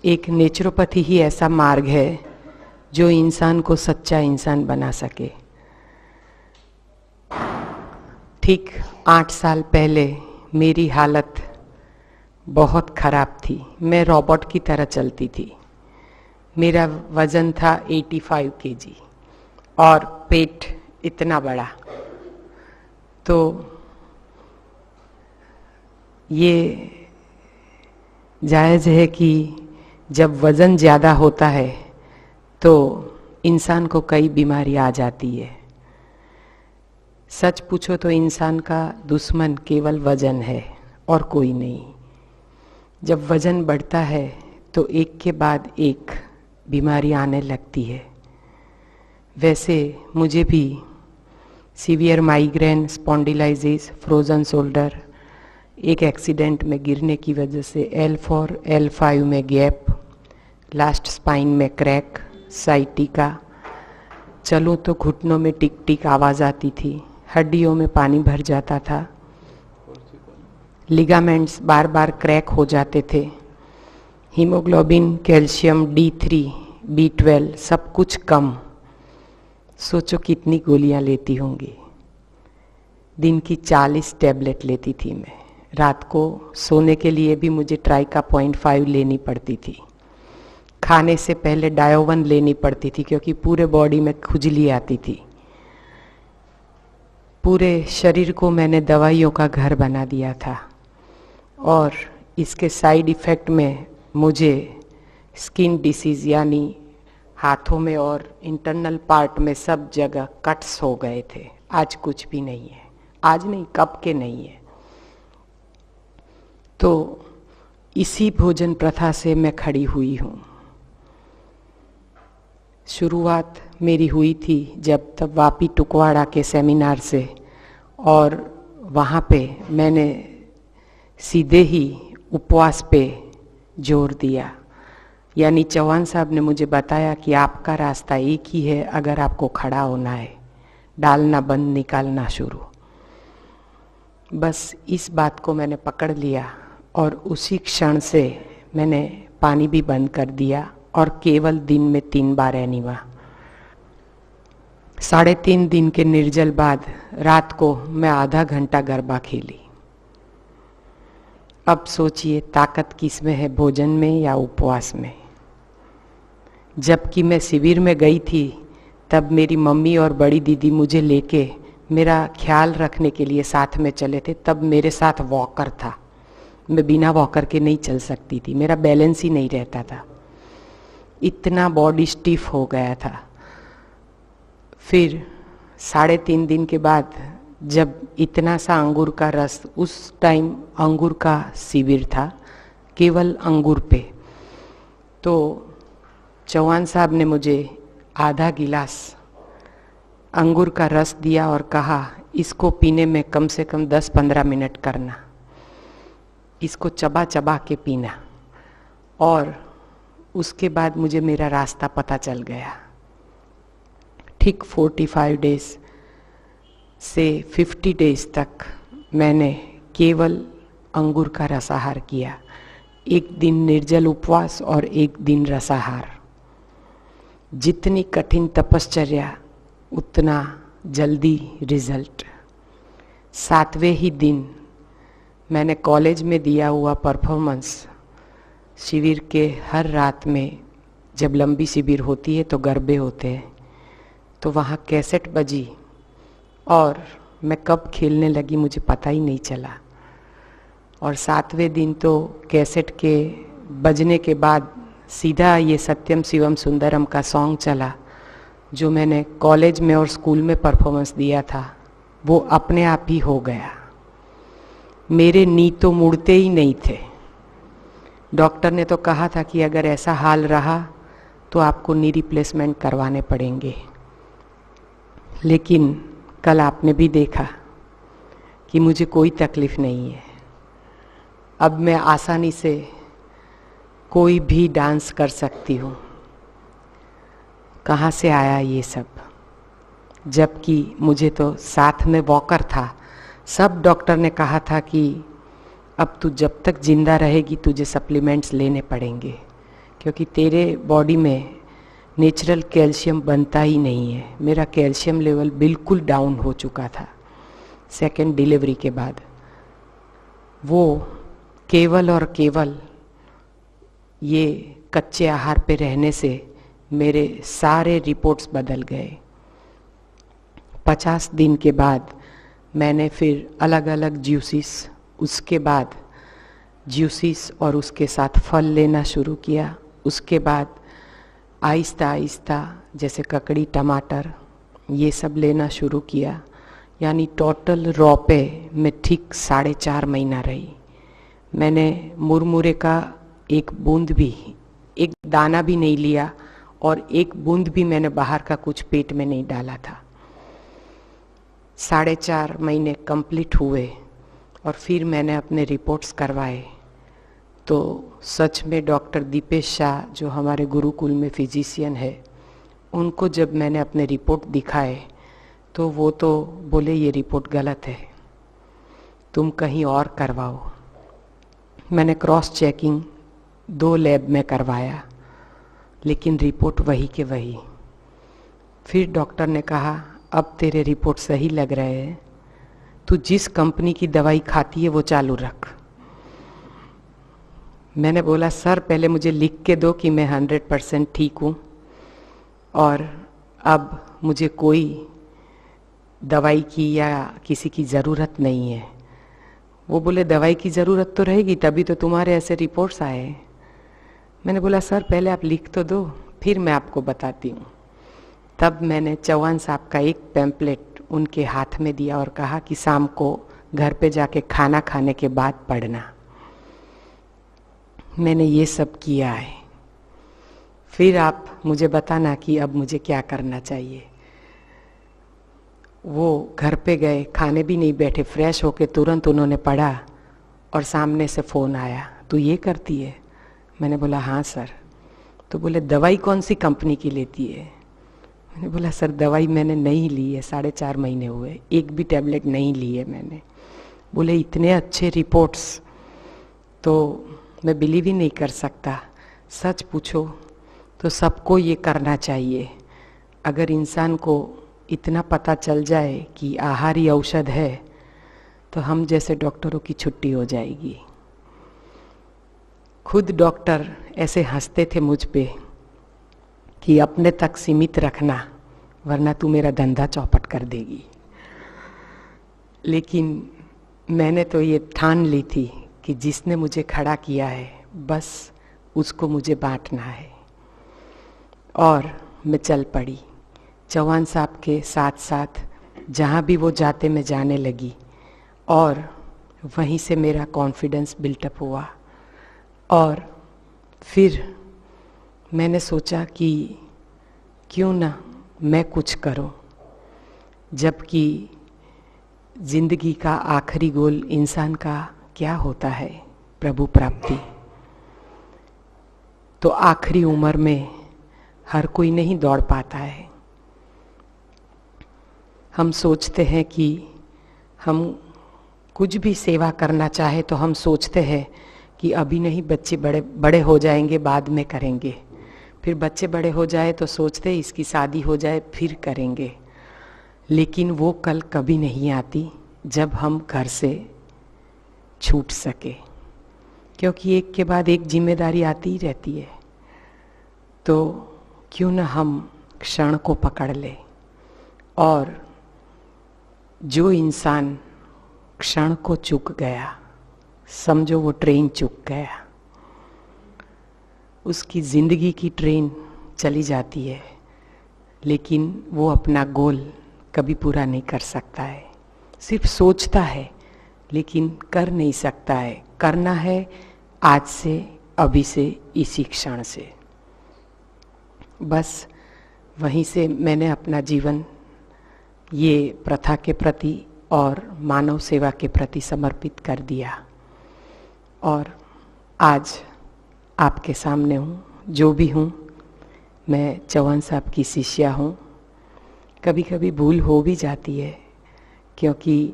एक नेचुरोपैथी ही ऐसा मार्ग है जो इंसान को सच्चा इंसान बना सके। ठीक 8 साल पहले मेरी हालत बहुत खराब थी। मैं रोबोट की तरह चलती थी। मेरा वजन था 85 केजी और पेट इतना बड़ा। तो ये जायज़ है कि जब वज़न ज़्यादा होता है तो इंसान को कई बीमारी आ जाती है। सच पूछो तो इंसान का दुश्मन केवल वज़न है और कोई नहीं। जब वज़न बढ़ता है तो एक के बाद एक बीमारी आने लगती है। वैसे मुझे भी severe migraine, spondylitis, frozen shoulder, एक एक्सीडेंट में गिरने की वजह से L4, L5 में गैप, लास्ट स्पाइन में क्रैक, साइटिका, चलूँ तो घुटनों में टिक टिक आवाज़ आती थी, हड्डियों में पानी भर जाता था, लिगामेंट्स बार बार क्रैक हो जाते थे, हीमोग्लोबिन, कैल्शियम, D3, B12 सब कुछ कम। सोचो कितनी गोलियां लेती होंगी। दिन की 40 टैबलेट लेती थी मैं। रात को सोने के लिए भी मुझे ट्राइका 0.5 लेनी पड़ती थी। खाने से पहले डायोवन लेनी पड़ती थी क्योंकि पूरे बॉडी में खुजली आती थी। पूरे शरीर को मैंने दवाइयों का घर बना दिया था और इसके साइड इफ़ेक्ट में मुझे स्किन डिसीज़ यानी हाथों में और इंटरनल पार्ट में सब जगह कट्स हो गए थे। आज कुछ भी नहीं है। आज नहीं, कब के नहीं है। तो इसी भोजन प्रथा से मैं खड़ी हुई हूँ। शुरुआत मेरी हुई थी जब तब वापी टुकवाड़ा के सेमिनार से, और वहाँ पे मैंने सीधे ही उपवास पे जोर दिया। यानी चौहान साहब ने मुझे बताया कि आपका रास्ता एक ही है अगर आपको खड़ा होना है, डालना बंद, निकालना शुरू। बस इस बात को मैंने पकड़ लिया और उसी क्षण से मैंने पानी भी बंद कर दिया और केवल दिन में 3 बार एनिमा। 3.5 दिन के निर्जल बाद रात को मैं आधा घंटा गरबा खेली। अब सोचिए ताकत किस में है, भोजन में या उपवास में। जबकि मैं शिविर में गई थी तब मेरी मम्मी और बड़ी दीदी मुझे लेके मेरा ख्याल रखने के लिए साथ में चले थे। तब मेरे साथ वॉकर था। मैं बिना वॉकर के नहीं चल सकती थी, मेरा बैलेंस ही नहीं रहता था, इतना बॉडी स्टिफ हो गया था। फिर 3.5 दिन के बाद जब इतना सा अंगूर का रस, उस टाइम अंगूर का शिविर था केवल अंगूर पे, तो चौहान साहब ने मुझे आधा गिलास अंगूर का रस दिया और कहा इसको पीने में कम से कम 10-15 मिनट करना, इसको चबा चबा के पीना। और उसके बाद मुझे मेरा रास्ता पता चल गया। ठीक 45 डेज से 50 डेज तक मैंने केवल अंगूर का रसाहार किया। एक दिन निर्जल उपवास और एक दिन रसाहार। जितनी कठिन तपश्चर्या उतना जल्दी रिजल्ट। 7वें ही दिन मैंने कॉलेज में दिया हुआ परफॉर्मेंस, शिविर के हर रात में जब लंबी शिविर होती है तो गरबे होते हैं, तो वहाँ कैसेट बजी और मैं कब खेलने लगी मुझे पता ही नहीं चला। और 7वें दिन तो कैसेट के बजने के बाद सीधा ये सत्यम शिवम सुंदरम का सॉन्ग चला जो मैंने कॉलेज में और स्कूल में परफॉर्मेंस दिया था, वो अपने आप ही हो गया। मेरे नी तो मुड़ते ही नहीं थे। डॉक्टर ने तो कहा था कि अगर ऐसा हाल रहा तो आपको नी रिप्लेसमेंट करवाने पड़ेंगे, लेकिन कल आपने भी देखा कि मुझे कोई तकलीफ नहीं है। अब मैं आसानी से कोई भी डांस कर सकती हूँ। कहाँ से आया ये सब? जबकि मुझे तो साथ में वॉकर था। सब डॉक्टर ने कहा था कि अब तू जब तक जिंदा रहेगी तुझे सप्लीमेंट्स लेने पड़ेंगे क्योंकि तेरे बॉडी में नेचुरल कैल्शियम बनता ही नहीं है। मेरा कैल्शियम लेवल बिल्कुल डाउन हो चुका था सेकेंड डिलीवरी के बाद। वो केवल और केवल ये कच्चे आहार पे रहने से मेरे सारे रिपोर्ट्स बदल गए। 50 दिन के बाद मैंने फिर अलग अलग जूसिस, उसके बाद जूसिस और उसके साथ फल लेना शुरू किया। उसके बाद आहिस्ता आहिस्ता जैसे ककड़ी, टमाटर, ये सब लेना शुरू किया। यानी टोटल रॉ पे मैं ठीक 4.5 महीना रही। मैंने मुरमुरे का एक बूंद भी, एक दाना भी नहीं लिया और एक बूंद भी मैंने बाहर का कुछ पेट में नहीं डाला था। 4.5 महीने कंप्लीट हुए और फिर मैंने अपने रिपोर्ट्स करवाए तो सच में डॉक्टर दीपेश शाह जो हमारे गुरुकुल में फिजिशियन है, उनको जब मैंने अपने रिपोर्ट दिखाए तो वो तो बोले ये रिपोर्ट गलत है, तुम कहीं और करवाओ। मैंने क्रॉस चेकिंग 2 लैब में करवाया लेकिन रिपोर्ट वही के वही। फिर डॉक्टर ने कहा अब तेरे रिपोर्ट सही लग रहे हैं, तू जिस कंपनी की दवाई खाती है वो चालू रख। मैंने बोला सर पहले मुझे लिख के दो कि मैं 100% ठीक हूँ और अब मुझे कोई दवाई की या किसी की ज़रूरत नहीं है। वो बोले दवाई की ज़रूरत तो रहेगी तभी तो तुम्हारे ऐसे रिपोर्ट्स आए। मैंने बोला सर पहले आप लिख तो दो फिर मैं आपको बताती हूँ। तब मैंने चौहान साहब का एक पैम्पलेट उनके हाथ में दिया और कहा कि शाम को घर पे जाके खाना खाने के बाद पढ़ना। मैंने ये सब किया है। फिर आप मुझे बताना कि अब मुझे क्या करना चाहिए। वो घर पे गए, खाने भी नहीं बैठे, फ्रेश होके तुरंत उन्होंने पढ़ा और सामने से फ़ोन आया, तू ये करती है? मैंने बोला हाँ सर। तो बोले दवाई कौन सी कंपनी की लेती है? मैंने बोला सर दवाई मैंने नहीं ली है, 4.5 महीने हुए, एक भी टैबलेट नहीं ली है मैंने। बोले इतने अच्छे रिपोर्ट्स तो मैं बिलीव ही नहीं कर सकता। सच पूछो तो सबको ये करना चाहिए। अगर इंसान को इतना पता चल जाए कि आहार ही औषध है तो हम जैसे डॉक्टरों की छुट्टी हो जाएगी। खुद डॉक्टर ऐसे हंसते थे मुझ पे कि अपने तक सीमित रखना वरना तू मेरा धंधा चौपट कर देगी। लेकिन मैंने तो ये ठान ली थी कि जिसने मुझे खड़ा किया है बस उसको मुझे बांटना है। और मैं चल पड़ी। चौहान साहब के साथ साथ जहाँ भी वो जाते मैं जाने लगी और वहीं से मेरा कॉन्फिडेंस बिल्टअप हुआ। और फिर मैंने सोचा कि क्यों ना मैं कुछ करूं, जबकि जिंदगी का आखिरी गोल इंसान का क्या होता है? प्रभु प्राप्ति। तो आखिरी उम्र में हर कोई नहीं दौड़ पाता है। हम सोचते हैं कि हम कुछ भी सेवा करना चाहे तो हम सोचते हैं कि अभी नहीं, बच्चे बड़े बड़े हो जाएंगे बाद में करेंगे। फिर बच्चे बड़े हो जाए तो सोचते हैं इसकी शादी हो जाए फिर करेंगे। लेकिन वो कल कभी नहीं आती जब हम घर से छूट सके, क्योंकि एक के बाद एक जिम्मेदारी आती ही रहती है। तो क्यों ना हम क्षण को पकड़ ले और जो इंसान क्षण को चूक गया, समझो वो ट्रेन चूक गया, उसकी जिंदगी की ट्रेन चली जाती है लेकिन वो अपना गोल कभी पूरा नहीं कर सकता है। सिर्फ सोचता है लेकिन कर नहीं सकता है। करना है आज से, अभी से, इसी क्षण से। बस वहीं से मैंने अपना जीवन ये प्रथा के प्रति और मानव सेवा के प्रति समर्पित कर दिया और आज आपके सामने हूँ। जो भी हूँ, मैं चौहान साहब की शिष्या हूँ। कभी कभी भूल हो भी जाती है क्योंकि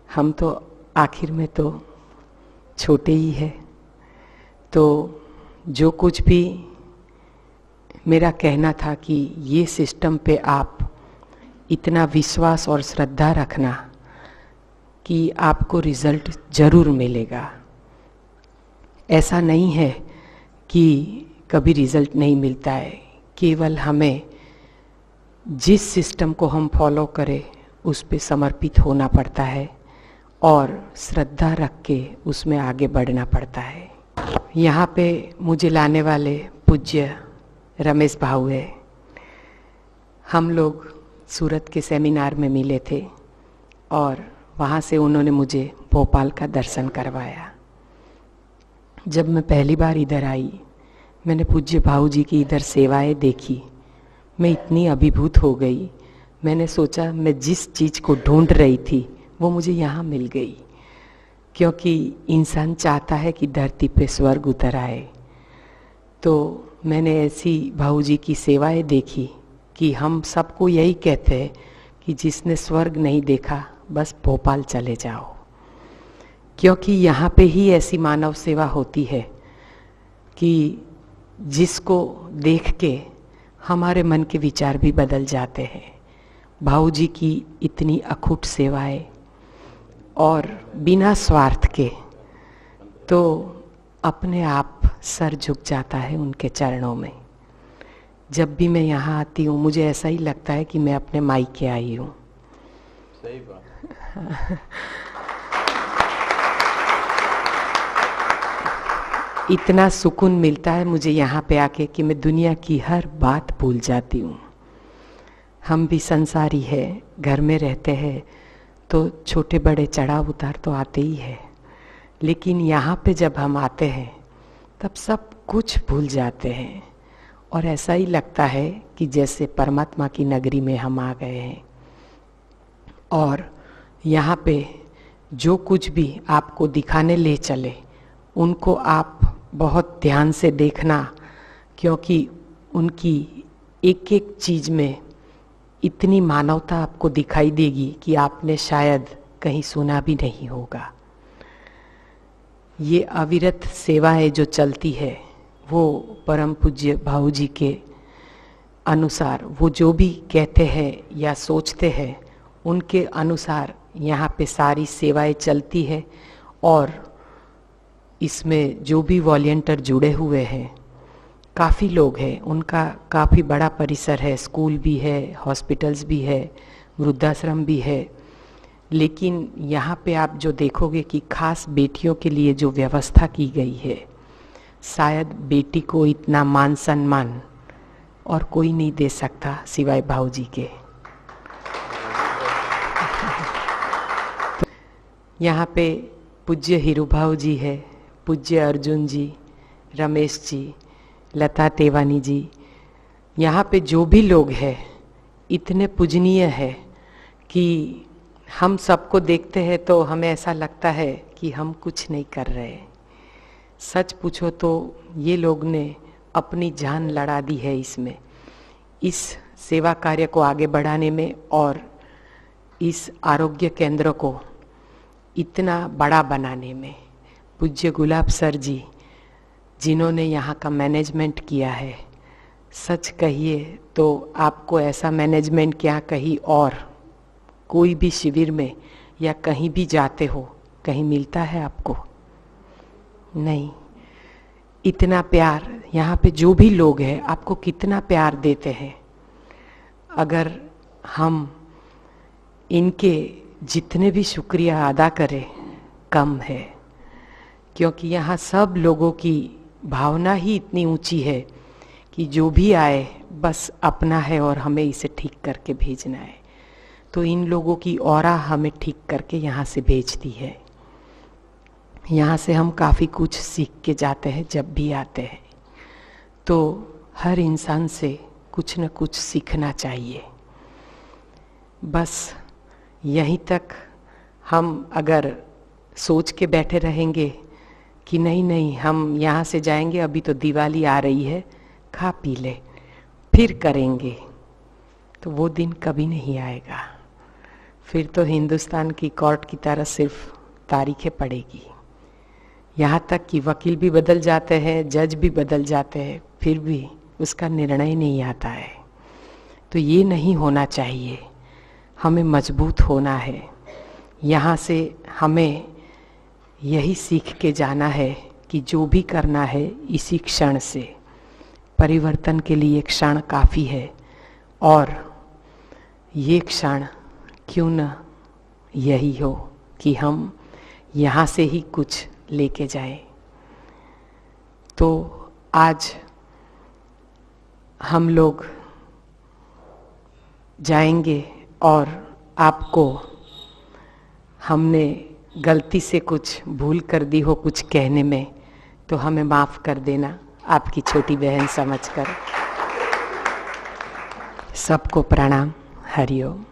हम तो आखिर में तो छोटे ही है। तो जो कुछ भी मेरा कहना था कि ये सिस्टम पे आप इतना विश्वास और श्रद्धा रखना कि आपको रिजल्ट जरूर मिलेगा। ऐसा नहीं है कि कभी रिजल्ट नहीं मिलता है, केवल हमें जिस सिस्टम को हम फॉलो करें उस पे समर्पित होना पड़ता है और श्रद्धा रख के उसमें आगे बढ़ना पड़ता है। यहाँ पे मुझे लाने वाले पूज्य रमेश भाऊ है। हम लोग सूरत के सेमिनार में मिले थे और वहाँ से उन्होंने मुझे भोपाल का दर्शन करवाया। जब मैं पहली बार इधर आई, मैंने पूज्य भाऊ जी की इधर सेवाएं देखी, मैं इतनी अभिभूत हो गई। मैंने सोचा मैं जिस चीज़ को ढूंढ रही थी वो मुझे यहाँ मिल गई, क्योंकि इंसान चाहता है कि धरती पे स्वर्ग उतर आए। तो मैंने ऐसी भाऊ जी की सेवाएं देखी कि हम सबको यही कहते हैं कि जिसने स्वर्ग नहीं देखा बस भोपाल चले जाओ, क्योंकि यहाँ पे ही ऐसी मानव सेवा होती है कि जिसको देख के हमारे मन के विचार भी बदल जाते हैं। भाऊ जी की इतनी अखूट सेवाएं और बिना स्वार्थ के, तो अपने आप सर झुक जाता है उनके चरणों में। जब भी मैं यहाँ आती हूँ मुझे ऐसा ही लगता है कि मैं अपने मायके आई हूँ। सही बात। इतना सुकून मिलता है मुझे यहाँ पे आके कि मैं दुनिया की हर बात भूल जाती हूँ। हम भी संसारी है, घर में रहते हैं तो छोटे बड़े चढ़ाव उतार तो आते ही है, लेकिन यहाँ पे जब हम आते हैं तब सब कुछ भूल जाते हैं और ऐसा ही लगता है कि जैसे परमात्मा की नगरी में हम आ गए हैं। और यहाँ पे जो कुछ भी आपको दिखाने ले चले उनको आप बहुत ध्यान से देखना, क्योंकि उनकी एक एक चीज़ में इतनी मानवता आपको दिखाई देगी कि आपने शायद कहीं सुना भी नहीं होगा। ये अविरत सेवाएं जो चलती है वो परम पूज्य भाऊ जी के अनुसार, वो जो भी कहते हैं या सोचते हैं उनके अनुसार यहाँ पे सारी सेवाएं चलती है। और इसमें जो भी वॉलंटियर जुड़े हुए हैं, काफ़ी लोग हैं, उनका काफ़ी बड़ा परिसर है, स्कूल भी है, हॉस्पिटल्स भी है, वृद्धाश्रम भी है। लेकिन यहाँ पे आप जो देखोगे कि खास बेटियों के लिए जो व्यवस्था की गई है, शायद बेटी को इतना मान सम्मान और कोई नहीं दे सकता सिवाय भाऊ जी के। यहाँ पे पूज्य हीरू भाऊ जी है, पूज्य अर्जुन जी, रमेश जी, लता तेवानी जी, यहाँ पे जो भी लोग हैं इतने पूजनीय है कि हम सबको देखते हैं तो हमें ऐसा लगता है कि हम कुछ नहीं कर रहे। सच पूछो तो ये लोग ने अपनी जान लड़ा दी है इसमें, इस सेवा कार्य को आगे बढ़ाने में और इस आरोग्य केंद्र को इतना बड़ा बनाने में। पूज्य गुलाब सर जी जिन्होंने यहाँ का मैनेजमेंट किया है, सच कहिए तो आपको ऐसा मैनेजमेंट क्या कहीं और कोई भी शिविर में या कहीं भी जाते हो कहीं मिलता है आपको? नहीं। इतना प्यार यहाँ पे जो भी लोग हैं आपको कितना प्यार देते हैं। अगर हम इनके जितने भी शुक्रिया अदा करें कम है, क्योंकि यहाँ सब लोगों की भावना ही इतनी ऊंची है कि जो भी आए बस अपना है और हमें इसे ठीक करके भेजना है। तो इन लोगों की ऑरा हमें ठीक करके यहाँ से भेजती है। यहाँ से हम काफ़ी कुछ सीख के जाते हैं जब भी आते हैं। तो हर इंसान से कुछ न कुछ सीखना चाहिए। बस यहीं तक हम अगर सोच के बैठे रहेंगे कि नहीं नहीं हम यहाँ से जाएंगे, अभी तो दिवाली आ रही है, खा पी ले फिर करेंगे, तो वो दिन कभी नहीं आएगा। फिर तो हिंदुस्तान की कोर्ट की तरह सिर्फ तारीखें पड़ेगी। यहाँ तक कि वकील भी बदल जाते हैं, जज भी बदल जाते हैं, फिर भी उसका निर्णय नहीं आता है। तो ये नहीं होना चाहिए, हमें मजबूत होना है। यहाँ से हमें यही सीख के जाना है कि जो भी करना है इसी क्षण से, परिवर्तन के लिए क्षण काफ़ी है, और ये क्षण क्यों न यही हो कि हम यहाँ से ही कुछ लेके जाएं। तो आज हम लोग जाएंगे, और आपको हमने गलती से कुछ भूल कर दी हो कुछ कहने में, तो हमें माफ़ कर देना, आपकी छोटी बहन समझकर। सबको प्रणाम। हरि ओम।